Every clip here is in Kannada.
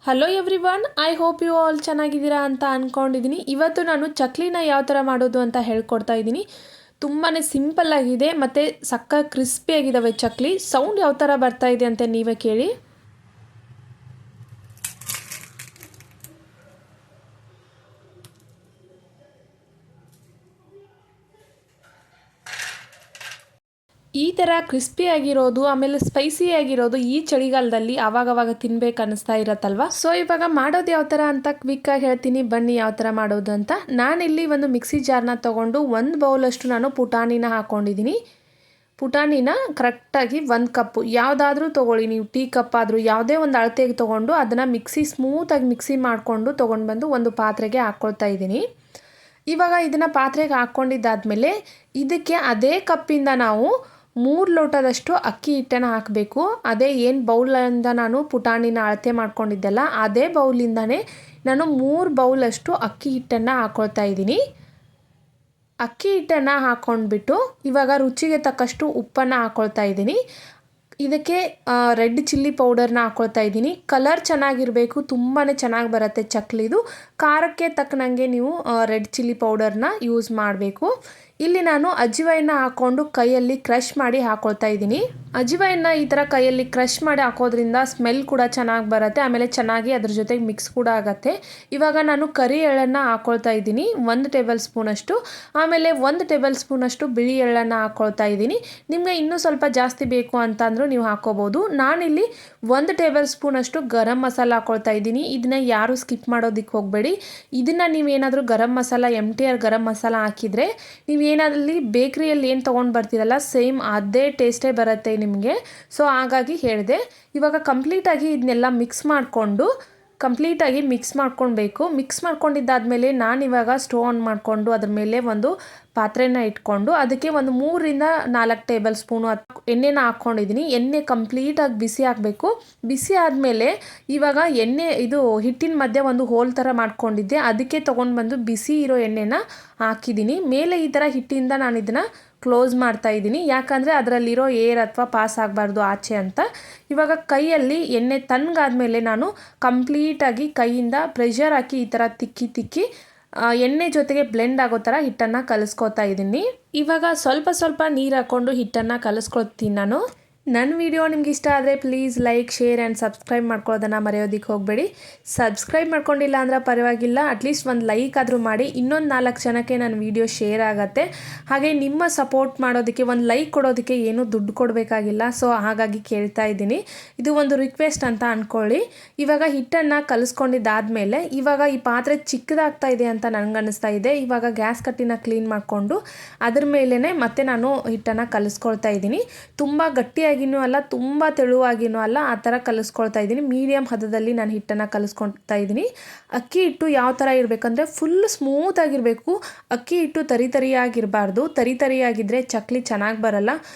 Hello everyone, I hope you all ಚೆನ್ನಾಗಿದ್ದೀರಾ ಅಂತ ಅಂದ್ಕೊಂಡಿದ್ದೀನಿ. ಇವತ್ತು ನಾನು ಚಕ್ಲಿನ ಯಾವ ಥರ ಮಾಡೋದು ಅಂತ ಹೇಳ್ಕೊಡ್ತಾ ಇದ್ದೀನಿ. ತುಂಬಾ ಸಿಂಪಲ್ ಆಗಿದೆ ಮತ್ತು ಸಕ್ಕ ಕ್ರಿಸ್ಪಿಯಾಗಿದ್ದಾವೆ ಚಕ್ಲಿ. ಸೌಂಡ್ ಯಾವ ಥರ ಬರ್ತಾ ಇದೆ ಅಂತ ನೀವೇ ಕೇಳಿ. ಈ ಥರ ಕ್ರಿಸ್ಪಿಯಾಗಿರೋದು ಆಮೇಲೆ ಸ್ಪೈಸಿಯಾಗಿರೋದು ಈ ಚಳಿಗಾಲದಲ್ಲಿ ಆವಾಗವಾಗ ತಿನ್ಬೇಕು ಅನ್ನಿಸ್ತಾ ಇರತ್ತಲ್ವ. ಸೊ ಇವಾಗ ಮಾಡೋದು ಯಾವ ಥರ ಅಂತ ಕ್ವಿಕ್ಕಾಗಿ ಹೇಳ್ತೀನಿ, ಬನ್ನಿ ಯಾವ ಥರ ಮಾಡೋದು ಅಂತ. ನಾನಿಲ್ಲಿ ಒಂದು ಮಿಕ್ಸಿ ಜಾರ್ನ ತೊಗೊಂಡು 1 ಬೌಲಷ್ಟು ನಾನು ಪುಟಾಣಿನ ಹಾಕ್ಕೊಂಡಿದ್ದೀನಿ. ಪುಟಾಣಿನ ಕರೆಕ್ಟಾಗಿ 1 ಕಪ್ಪು ಯಾವುದಾದ್ರೂ ತೊಗೊಳ್ಳಿ, ನೀವು ಟೀ ಕಪ್ ಆದರೂ ಯಾವುದೇ ಒಂದು ಅಳತೆಗೆ ತೊಗೊಂಡು ಅದನ್ನು ಸ್ಮೂತಾಗಿ ಮಿಕ್ಸಿ ಮಾಡಿಕೊಂಡು ತೊಗೊಂಡು ಬಂದು ಒಂದು ಪಾತ್ರೆಗೆ ಹಾಕ್ಕೊಳ್ತಾ ಇದ್ದೀನಿ. ಇವಾಗ ಇದನ್ನು ಪಾತ್ರೆಗೆ ಹಾಕ್ಕೊಂಡಿದ್ದಾದಮೇಲೆ ಇದಕ್ಕೆ ಅದೇ ಕಪ್ಪಿಂದ ನಾವು 3 ಲೋಟದಷ್ಟು ಅಕ್ಕಿ ಹಿಟ್ಟನ್ನು ಹಾಕಬೇಕು. ಅದೇ ಏನು ಬೌಲಿಂದ ನಾನು ಪುಟಾಣಿನ ಅಳತೆ ಮಾಡ್ಕೊಂಡಿದ್ದೆಲ್ಲ ಅದೇ ಬೌಲಿಂದನೇ ನಾನು 3 ಬೌಲಷ್ಟು ಅಕ್ಕಿ ಹಿಟ್ಟನ್ನು ಹಾಕ್ಕೊಳ್ತಾ ಇದ್ದೀನಿ. ಅಕ್ಕಿ ಹಿಟ್ಟನ್ನು ಹಾಕ್ಕೊಂಡ್ಬಿಟ್ಟು ಇವಾಗ ರುಚಿಗೆ ತಕ್ಕಷ್ಟು ಉಪ್ಪನ್ನು ಹಾಕ್ಕೊಳ್ತಾ ಇದ್ದೀನಿ. ಇದಕ್ಕೆ ರೆಡ್ ಚಿಲ್ಲಿ ಪೌಡರ್ನ ಹಾಕ್ಕೊಳ್ತಾ ಇದ್ದೀನಿ. ಕಲರ್ ಚೆನ್ನಾಗಿರಬೇಕು, ತುಂಬಾ ಚೆನ್ನಾಗಿ ಬರುತ್ತೆ ಚಕ್ಲಿದು. ಖಾರಕ್ಕೆ ತಕ್ಕನಂಗೆ ನೀವು ರೆಡ್ ಚಿಲ್ಲಿ ಪೌಡರ್ನ ಯೂಸ್ ಮಾಡಬೇಕು. ಇಲ್ಲಿ ನಾನು ಅಜ್ವಾಯಿನ ಹಾಕ್ಕೊಂಡು ಕೈಯಲ್ಲಿ ಕ್ರಷ್ ಮಾಡಿ ಹಾಕ್ಕೊಳ್ತಾ ಇದ್ದೀನಿ. ಅಜ್ವಾಯಿನ ಈ ಥರ ಕೈಯಲ್ಲಿ ಕ್ರಷ್ ಮಾಡಿ ಹಾಕೋದ್ರಿಂದ ಸ್ಮೆಲ್ ಕೂಡ ಚೆನ್ನಾಗಿ ಬರುತ್ತೆ, ಆಮೇಲೆ ಚೆನ್ನಾಗಿ ಅದ್ರ ಜೊತೆಗೆ ಮಿಕ್ಸ್ ಕೂಡ ಆಗುತ್ತೆ. ಇವಾಗ ನಾನು ಕರಿ ಎಳ್ಳನ್ನು ಹಾಕ್ಕೊಳ್ತಾ ಇದ್ದೀನಿ 1 ಟೇಬಲ್ ಸ್ಪೂನಷ್ಟು, ಆಮೇಲೆ 1 ಟೇಬಲ್ ಸ್ಪೂನಷ್ಟು ಬಿಳಿ ಎಳ್ಳನ್ನು ಹಾಕ್ಕೊಳ್ತಾ ಇದ್ದೀನಿ. ನಿಮಗೆ ಇನ್ನೂ ಸ್ವಲ್ಪ ಜಾಸ್ತಿ ಬೇಕು ಅಂತಂದರೂ ನೀವು ಹಾಕ್ಕೋಬೋದು. ನಾನಿಲ್ಲಿ 1 ಟೇಬಲ್ ಸ್ಪೂನಷ್ಟು ಗರಂ ಮಸಾಲ ಹಾಕ್ಕೊಳ್ತಾ ಇದ್ದೀನಿ. ಇದನ್ನ ಯಾರು ಸ್ಕಿಪ್ ಮಾಡೋದಕ್ಕೆ ಹೋಗಬೇಡಿ. ಇದನ್ನು ನೀವೇನಾದರೂ ಗರಂ ಮಸಾಲ MTR ಗರಂ ಮಸಾಲ ಹಾಕಿದರೆ ನೀವು ಏನಾದಲ್ಲಿ ಬೇಕ್ರಿಯಲ್ಲಿ ಏನು ತೊಗೊಂಡು ಬರ್ತೀರಲ್ಲ ಸೇಮ್ ಅದೇ ಟೇಸ್ಟೇ ಬರುತ್ತೆ ನಿಮಗೆ. ಸೊ ಹಾಗಾಗಿ ಹೇಳಿದೆ. ಇವಾಗ ಕಂಪ್ಲೀಟಾಗಿ ಇದನ್ನೆಲ್ಲ ಮಿಕ್ಸ್ ಮಾಡ್ಕೊಳ್ಬೇಕು. ಮಿಕ್ಸ್ ಮಾಡ್ಕೊಂಡಿದ್ದಾದಮೇಲೆ ನಾನಿವಾಗ ಸ್ಟವ್ ಆನ್ ಮಾಡಿಕೊಂಡು ಅದ್ರ ಮೇಲೆ ಒಂದು ಪಾತ್ರೆನ ಇಟ್ಕೊಂಡು ಅದಕ್ಕೆ ಒಂದು 3 ರಿಂದ 4 ಟೇಬಲ್ ಸ್ಪೂನು ಎಣ್ಣೆನ ಹಾಕ್ಕೊಂಡಿದ್ದೀನಿ. ಎಣ್ಣೆ ಕಂಪ್ಲೀಟಾಗಿ ಬಿಸಿ ಆಗಬೇಕು. ಬಿಸಿ ಆದಮೇಲೆ ಇವಾಗ ಇದು ಹಿಟ್ಟಿನ ಮಧ್ಯೆ ಒಂದು ಹೋಲ್ ಥರ ಮಾಡ್ಕೊಂಡಿದ್ದೆ, ಅದಕ್ಕೆ ತೊಗೊಂಡು ಬಂದು ಬಿಸಿ ಇರೋ ಎಣ್ಣೆನ ಹಾಕಿದ್ದೀನಿ. ಮೇಲೆ ಈ ಥರ ಹಿಟ್ಟಿಂದ ನಾನು ಇದನ್ನು ಕ್ಲೋಸ್ ಮಾಡ್ತಾ ಇದ್ದೀನಿ, ಯಾಕಂದರೆ ಅದರಲ್ಲಿರೋ ಏರ್ ಅಥವಾ ಪಾಸ್ ಆಗಬಾರ್ದು ಆಚೆ ಅಂತ. ಇವಾಗ ಕೈಯಲ್ಲಿ ಎಣ್ಣೆ ತಣ್ಣಗಾದ್ಮೇಲೆ ನಾನು ಕಂಪ್ಲೀಟಾಗಿ ಕೈಯಿಂದ ಪ್ರೆಷರ್ ಹಾಕಿ ಈ ಥರ ತಿಕ್ಕಿ ಎಣ್ಣೆ ಜೊತೆಗೆ ಬ್ಲೆಂಡ್ ಆಗೋ ಥರ ಹಿಟ್ಟನ್ನು ಕಲಿಸ್ಕೊತಾ ಇದ್ದೀನಿ. ಇವಾಗ ಸ್ವಲ್ಪ ನೀರು ಹಾಕ್ಕೊಂಡು ಹಿಟ್ಟನ್ನು ಕಲಿಸ್ಕೊಳ್ತೀನಿ ನಾನು. ನನ್ನ ವಿಡಿಯೋ ನಿಮ್ಗೆ ಇಷ್ಟ ಆದರೆ please like, share and subscribe ಮಾಡ್ಕೊಳ್ಳೋದನ್ನು ಮರೆಯೋದಕ್ಕೆ ಹೋಗಬೇಡಿ. ಸಬ್ಸ್ಕ್ರೈಬ್ ಮಾಡ್ಕೊಂಡಿಲ್ಲ ಅಂದರೆ ಪರವಾಗಿಲ್ಲ, ಅಟ್ಲೀಸ್ಟ್ ಒಂದು ಲೈಕ್ ಆದರೂ ಮಾಡಿ. ಇನ್ನೊಂದು 4 ಜನಕ್ಕೆ ನನ್ನ ವಿಡಿಯೋ ಶೇರ್ ಆಗುತ್ತೆ. ಹಾಗೆ ನಿಮ್ಮ ಸಪೋರ್ಟ್ ಮಾಡೋದಕ್ಕೆ, ಒಂದು ಲೈಕ್ ಕೊಡೋದಕ್ಕೆ ಏನೂ ದುಡ್ಡು ಕೊಡಬೇಕಾಗಿಲ್ಲ. ಸೊ ಹಾಗಾಗಿ ಕೇಳ್ತಾ ಇದ್ದೀನಿ, ಇದು ಒಂದು ರಿಕ್ವೆಸ್ಟ್ ಅಂತ ಅಂದ್ಕೊಳ್ಳಿ. ಇವಾಗ ಹಿಟ್ಟನ್ನು ಕಲಿಸ್ಕೊಂಡಿದ್ದಾದಮೇಲೆ ಇವಾಗ ಈ ಪಾತ್ರೆ ಚಿಕ್ಕದಾಗ್ತಾ ಇದೆ ಅಂತ ನನಗನ್ನಿಸ್ತಾ ಇದೆ. ಇವಾಗ ಗ್ಯಾಸ್ ಕಟ್ಟಿನ ಕ್ಲೀನ್ ಮಾಡಿಕೊಂಡು ಅದ್ರ ಮೇಲೇ ಮತ್ತೆ ನಾನು ಹಿಟ್ಟನ್ನು ಕಲಿಸ್ಕೊಳ್ತಾ ಇದ್ದೀನಿ. ತುಂಬ ಗಟ್ಟಿಯಾಗಿ ಅಲ್ಲ, ತುಂಬ ತೆಳುವಾಗಿನೂ ಅಲ್ಲ, ಆ ಥರ ಕಲಿಸ್ಕೊಳ್ತಾ ಇದ್ದೀನಿ. ಮೀಡಿಯಮ್ ಹದದಲ್ಲಿ ನಾನು ಹಿಟ್ಟನ್ನು ಕಲಿಸ್ಕೊಳ್ತಾ ಇದ್ದೀನಿ. ಅಕ್ಕಿ ಹಿಟ್ಟು ಯಾವ ಥರ ಇರಬೇಕಂದ್ರೆ ಫುಲ್ ಸ್ಮೂತಾಗಿರಬೇಕು. ಅಕ್ಕಿ ಹಿಟ್ಟು ತರಿಯಾಗಿರಬಾರ್ದು. ತರಿಯಾಗಿದ್ದರೆ ಚಕ್ಲಿ ಚೆನ್ನಾಗಿ ಬರಲ್ಲ.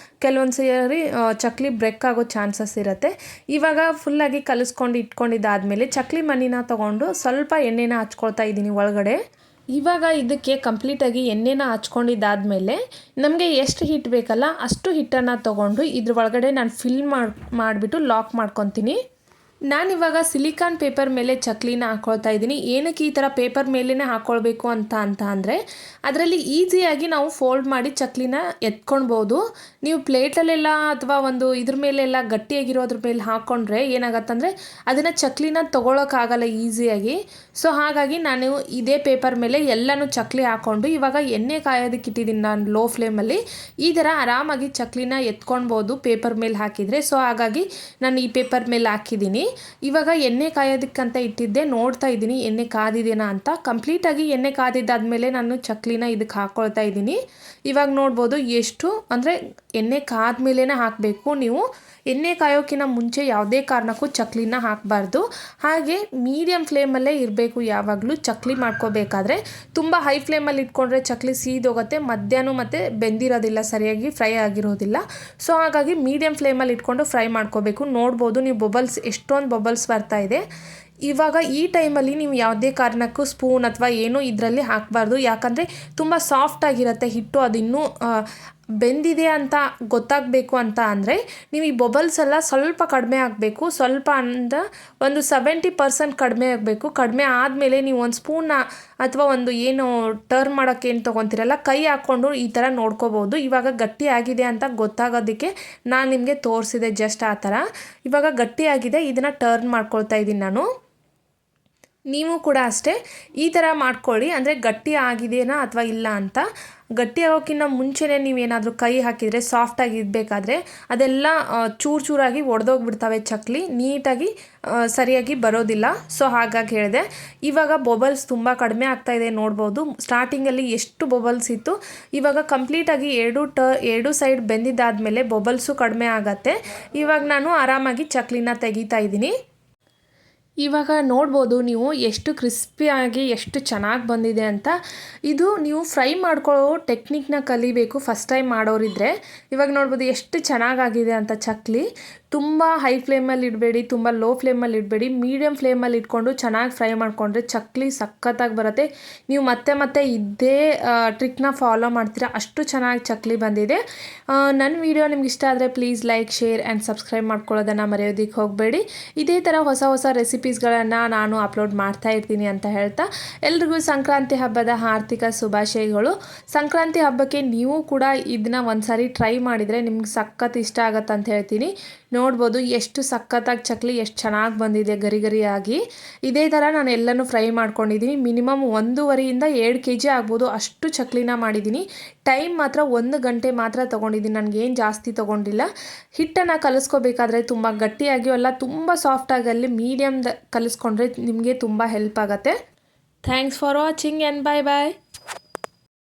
ಕೆಲವೊಂದು ಸಾರಿ ಚಕ್ಲಿ ಬ್ರೇಕ್ ಆಗೋ ಚಾನ್ಸಸ್ ಇರುತ್ತೆ. ಇವಾಗ ಫುಲ್ಲಾಗಿ ಕಲಿಸ್ಕೊಂಡು ಇಟ್ಕೊಂಡಿದ್ದಾದಮೇಲೆ ಚಕ್ಲಿ ಮಣಿನ ತೊಗೊಂಡು ಸ್ವಲ್ಪ ಎಣ್ಣೆನ ಹಚ್ಕೊಳ್ತಾ ಇದ್ದೀನಿ ಒಳಗಡೆ. ಇವಾಗ ಇದಕ್ಕೆ ಕಂಪ್ಲೀಟಾಗಿ ಎಣ್ಣೆನ ಹಚ್ಕೊಂಡಿದ್ದಾದಮೇಲೆ ನಮಗೆ ಎಷ್ಟು ಹಿಟ್ಟು ಬೇಕಲ್ಲ ಅಷ್ಟು ಹಿಟ್ಟನ್ನು ತೊಗೊಂಡು ಇದ್ರ ಒಳಗಡೆ ನಾನು ಫಿಲ್ ಮಾಡಿಬಿಟ್ಟು ಲಾಕ್ ಮಾಡ್ಕೊತೀನಿ. ನಾನಿವಾಗ ಸಿಲಿಕಾನ್ ಪೇಪರ್ ಮೇಲೆ ಚಕ್ಲಿನ ಹಾಕ್ಕೊಳ್ತಾ ಇದ್ದೀನಿ. ಏನಕ್ಕೆ ಈ ಥರ ಪೇಪರ್ ಮೇಲೇ ಹಾಕ್ಕೊಳ್ಬೇಕು ಅಂತ ಅಂದರೆ ಅದರಲ್ಲಿ ಈಸಿಯಾಗಿ ನಾವು ಫೋಲ್ಡ್ ಮಾಡಿ ಚಕ್ಲಿನ ಎತ್ಕೊಳ್ಬೋದು. ನೀವು ಪ್ಲೇಟಲ್ಲೆಲ್ಲ ಅಥವಾ ಒಂದು ಇದ್ರ ಮೇಲೆಲ್ಲ ಗಟ್ಟಿಯಾಗಿರೋದ್ರ ಮೇಲೆ ಹಾಕ್ಕೊಂಡ್ರೆ ಏನಾಗತ್ತಂದರೆ ಅದನ್ನು ಚಕ್ಲಿನ ತೊಗೊಳಕ್ಕಾಗಲ್ಲ ಈಸಿಯಾಗಿ. ಸೊ ಹಾಗಾಗಿ ನಾನು ಇದೇ ಪೇಪರ್ ಮೇಲೆ ಎಲ್ಲನೂ ಚಕ್ಲಿ ಹಾಕ್ಕೊಂಡು ಇವಾಗ ಎಣ್ಣೆ ಕಾಯೋದಕ್ಕೆ ಇಟ್ಟಿದ್ದೀನಿ ನಾನು ಲೋ ಫ್ಲೇಮಲ್ಲಿ. ಈ ಥರ ಆರಾಮಾಗಿ ಚಕ್ಲಿನ ಎತ್ಕೊಳ್ಬೋದು ಪೇಪರ್ ಮೇಲೆ ಹಾಕಿದರೆ. ಸೊ ಹಾಗಾಗಿ ನಾನು ಈ ಪೇಪರ್ ಮೇಲೆ ಹಾಕಿದ್ದೀನಿ. ಇವಾಗ ಎಣ್ಣೆ ಕಾಯೋದಕ್ಕಂತ ಇಟ್ಟಿದ್ದೆ, ನೋಡ್ತಾ ಇದ್ದೀನಿ ಎಣ್ಣೆ ಕಾದಿದೆನಾ ಅಂತ. ಕಂಪ್ಲೀಟಾಗಿ ಎಣ್ಣೆ ಕಾದಿದ್ದಾದಮೇಲೆ ನಾನು ಚಕ್ಲಿನ ಇದಕ್ಕೆ ಹಾಕ್ಕೊಳ್ತಾ ಇದ್ದೀನಿ. ಇವಾಗ ನೋಡ್ಬೋದು ಎಷ್ಟು ಅಂದರೆ ಎಣ್ಣೆ ಕಾದ್ಮೇಲೆ ಹಾಕಬೇಕು. ನೀವು ಎಣ್ಣೆ ಕಾಯೋಕ್ಕಿಂತ ಮುಂಚೆ ಯಾವುದೇ ಕಾರಣಕ್ಕೂ ಚಕ್ಲಿನ ಹಾಕಬಾರ್ದು. ಹಾಗೆ ಮೀಡಿಯಮ್ ಫ್ಲೇಮಲ್ಲೇ ಇರಬೇಕು ಯಾವಾಗಲೂ ಚಕ್ಲಿ ಮಾಡ್ಕೋಬೇಕಾದ್ರೆ. ತುಂಬ ಹೈ ಫ್ಲೇಮಲ್ಲಿ ಇಟ್ಕೊಂಡ್ರೆ ಚಕ್ಲಿ ಸೀದೋಗುತ್ತೆ, ಮಧ್ಯಾಹ್ನ ಮತ್ತು ಬೆಂದಿರೋದಿಲ್ಲ, ಸರಿಯಾಗಿ ಫ್ರೈ ಆಗಿರೋದಿಲ್ಲ. ಸೊ ಹಾಗಾಗಿ ಮೀಡಿಯಮ್ ಫ್ಲೇಮಲ್ಲಿ ಇಟ್ಕೊಂಡು ಫ್ರೈ ಮಾಡ್ಕೋಬೇಕು. ನೋಡ್ಬೋದು ನೀವು ಎಷ್ಟೊಂದು ಬಬಲ್ಸ್ ಬರ್ತಾ ಇದೆ. ಇವಾಗ ಈ ಟೈಮಲ್ಲಿ ನೀವು ಯಾವುದೇ ಕಾರಣಕ್ಕೂ ಸ್ಪೂನ್ ಅಥವಾ ಏನೂ ಇದರಲ್ಲಿ ಹಾಕಬಾರ್ದು, ಯಾಕಂದರೆ ತುಂಬ ಸಾಫ್ಟಾಗಿರುತ್ತೆ ಹಿಟ್ಟು. ಅದು ಇನ್ನೂ ಬೆಂದಿದೆ ಅಂತ ಗೊತ್ತಾಗಬೇಕು ಅಂತ ಅಂದರೆ ನೀವು ಈ ಬಬಲ್ಸ್ ಎಲ್ಲ ಸ್ವಲ್ಪ ಕಡಿಮೆ ಆಗಬೇಕು. ಸ್ವಲ್ಪ ಅಂದ್ರೆ ಒಂದು 70% ಕಡಿಮೆ ಆಗಬೇಕು. ಕಡಿಮೆ ಆದಮೇಲೆ ನೀವು ಒಂದು ಸ್ಪೂನ್ನ ಅಥವಾ ಒಂದು ಏನು ಟರ್ನ್ ಮಾಡೋಕ್ಕೆ ಏನು ತೊಗೊತೀರಲ್ಲ, ಕೈ ಹಾಕ್ಕೊಂಡು ಈ ಥರ ನೋಡ್ಕೋಬೋದು. ಇವಾಗ ಗಟ್ಟಿ ಆಗಿದೆ ಅಂತ ಗೊತ್ತಾಗೋದಕ್ಕೆ ನಾನು ನಿಮಗೆ ತೋರಿಸಿದೆ ಜಸ್ಟ್ ಆ ಥರ. ಇವಾಗ ಗಟ್ಟಿಯಾಗಿದೆ, ಇದನ್ನು ಟರ್ನ್ ಮಾಡ್ಕೊಳ್ತಾ ಇದ್ದೀನಿ ನಾನು. ನೀವು ಕೂಡ ಅಷ್ಟೇ ಈ ಥರ ಮಾಡ್ಕೊಳ್ಳಿ, ಅಂದರೆ ಗಟ್ಟಿ ಆಗಿದೆಯಾ ಅಥವಾ ಇಲ್ಲ ಅಂತ. ಗಟ್ಟಿ ಆಗೋಕ್ಕಿಂತ ಮುಂಚೆನೇ ನೀವೇನಾದರೂ ಕೈ ಹಾಕಿದರೆ ಸಾಫ್ಟಾಗಿ ಇರಬೇಕಾದ್ರೆ ಅದೆಲ್ಲ ಚೂರು ಚೂರಾಗಿ ಒಡೆದೋಗ್ಬಿಡ್ತವೆ ಚಕ್ಲಿ, ನೀಟಾಗಿ ಸರಿಯಾಗಿ ಬರೋದಿಲ್ಲ. ಸೊ ಹಾಗಾಗಿ ಹೇಳಿದೆ. ಇವಾಗ ಬಬಲ್ಸ್ ತುಂಬ ಕಡಿಮೆ ಆಗ್ತಾಯಿದೆ ನೋಡ್ಬೋದು. ಸ್ಟಾರ್ಟಿಂಗಲ್ಲಿ ಎಷ್ಟು ಬಬಲ್ಸ್ ಇತ್ತು, ಇವಾಗ ಕಂಪ್ಲೀಟಾಗಿ ಎರಡು ಸೈಡ್ ಬೆಂದಿದ್ದಾದಮೇಲೆ ಬಬಲ್ಸು ಕಡಿಮೆ ಆಗತ್ತೆ. ಇವಾಗ ನಾನು ಆರಾಮಾಗಿ ಚಕ್ಲಿನ ತೆಗಿತಾ ಇದ್ದೀನಿ. ಇವಾಗ ನೋಡ್ಬೋದು ನೀವು ಎಷ್ಟು ಕ್ರಿಸ್ಪಿಯಾಗಿ ಎಷ್ಟು ಚೆನ್ನಾಗಿ ಬಂದಿದೆ ಅಂತ. ಇದು ನೀವು ಫ್ರೈ ಮಾಡ್ಕೊಳ್ಳೋ ಟೆಕ್ನಿಕ್ನ ಕಲಿಬೇಕು ಫಸ್ಟ್ ಟೈಮ್ ಮಾಡೋರಿದ್ದರೆ. ಇವಾಗ ನೋಡ್ಬೋದು ಎಷ್ಟು ಚೆನ್ನಾಗಾಗಿದೆ ಅಂತ ಚಕ್ಲಿ. ತುಂಬ ಹೈ ಫ್ಲೇಮಲ್ಲಿ ಇಡಬೇಡಿ, ತುಂಬ ಲೋ ಫ್ಲೇಮಲ್ಲಿ ಇಡಬೇಡಿ, ಮೀಡಿಯಮ್ ಫ್ಲೇಮಲ್ಲಿ ಇಟ್ಕೊಂಡು ಚೆನ್ನಾಗಿ ಫ್ರೈ ಮಾಡಿಕೊಂಡ್ರೆ ಚಕ್ಲಿ ಸಖತ್ತಾಗಿ ಬರುತ್ತೆ. ನೀವು ಮತ್ತೆ ಮತ್ತೆ ಇದೇ ಟ್ರಿಕ್ನ ಫಾಲೋ ಮಾಡ್ತೀರಾ, ಅಷ್ಟು ಚೆನ್ನಾಗಿ ಚಕ್ಲಿ ಬಂದಿದೆ. ನನ್ನ ವಿಡಿಯೋ ನಿಮ್ಗೆ ಇಷ್ಟ ಆದರೆ please like, share and subscribe ಮಾಡ್ಕೊಳ್ಳೋದನ್ನು ಮರೆಯೋದಕ್ಕೆ ಹೋಗಬೇಡಿ. ಇದೇ ಥರ ಹೊಸ ಹೊಸ ರೆಸಿಪೀಸ್ಗಳನ್ನು ನಾನು ಅಪ್ಲೋಡ್ ಮಾಡ್ತಾ ಇರ್ತೀನಿ ಅಂತ ಹೇಳ್ತಾ ಎಲ್ರಿಗೂ ಸಂಕ್ರಾಂತಿ ಹಬ್ಬದ ಆರ್ಥಿಕ ಶುಭಾಶಯಗಳು. ಸಂಕ್ರಾಂತಿ ಹಬ್ಬಕ್ಕೆ ನೀವು ಕೂಡ ಇದನ್ನ ಒಂದ್ಸಾರಿ ಟ್ರೈ ಮಾಡಿದರೆ ನಿಮ್ಗೆ ಸಖತ್ ಇಷ್ಟ ಆಗತ್ತೆ ಅಂತ ಹೇಳ್ತೀನಿ. ನೋಡ್ಬೋದು ಎಷ್ಟು ಸಖತ್ತಾಗಿ ಚಕ್ಲಿ ಎಷ್ಟು ಚೆನ್ನಾಗಿ ಬಂದಿದೆ ಗರಿ ಗರಿಯಾಗಿ. ಇದೇ ಥರ ನಾನು ಎಲ್ಲನೂ ಫ್ರೈ ಮಾಡ್ಕೊಂಡಿದ್ದೀನಿ. ಮಿನಿಮಮ್ 1.5 to 2 kg ಆಗ್ಬೋದು ಅಷ್ಟು ಚಕ್ಲಿನ ಮಾಡಿದ್ದೀನಿ. ಟೈಮ್ ಮಾತ್ರ 1 ಗಂಟೆ ಮಾತ್ರ ತೊಗೊಂಡಿದ್ದೀನಿ, ನನಗೇನು ಜಾಸ್ತಿ ತೊಗೊಂಡಿಲ್ಲ. ಹಿಟ್ಟನ್ನು ಕಲಿಸ್ಕೋಬೇಕಾದ್ರೆ ತುಂಬ ಗಟ್ಟಿಯಾಗಿಯೂ ಅಲ್ಲ ತುಂಬ ಸಾಫ್ಟಾಗಿ ಅಲ್ಲಿ ಮೀಡಿಯಮ್ ಕಲಿಸ್ಕೊಂಡ್ರೆ ನಿಮಗೆ ತುಂಬ ಹೆಲ್ಪ್ ಆಗುತ್ತೆ. Thanks for watching and bye bye.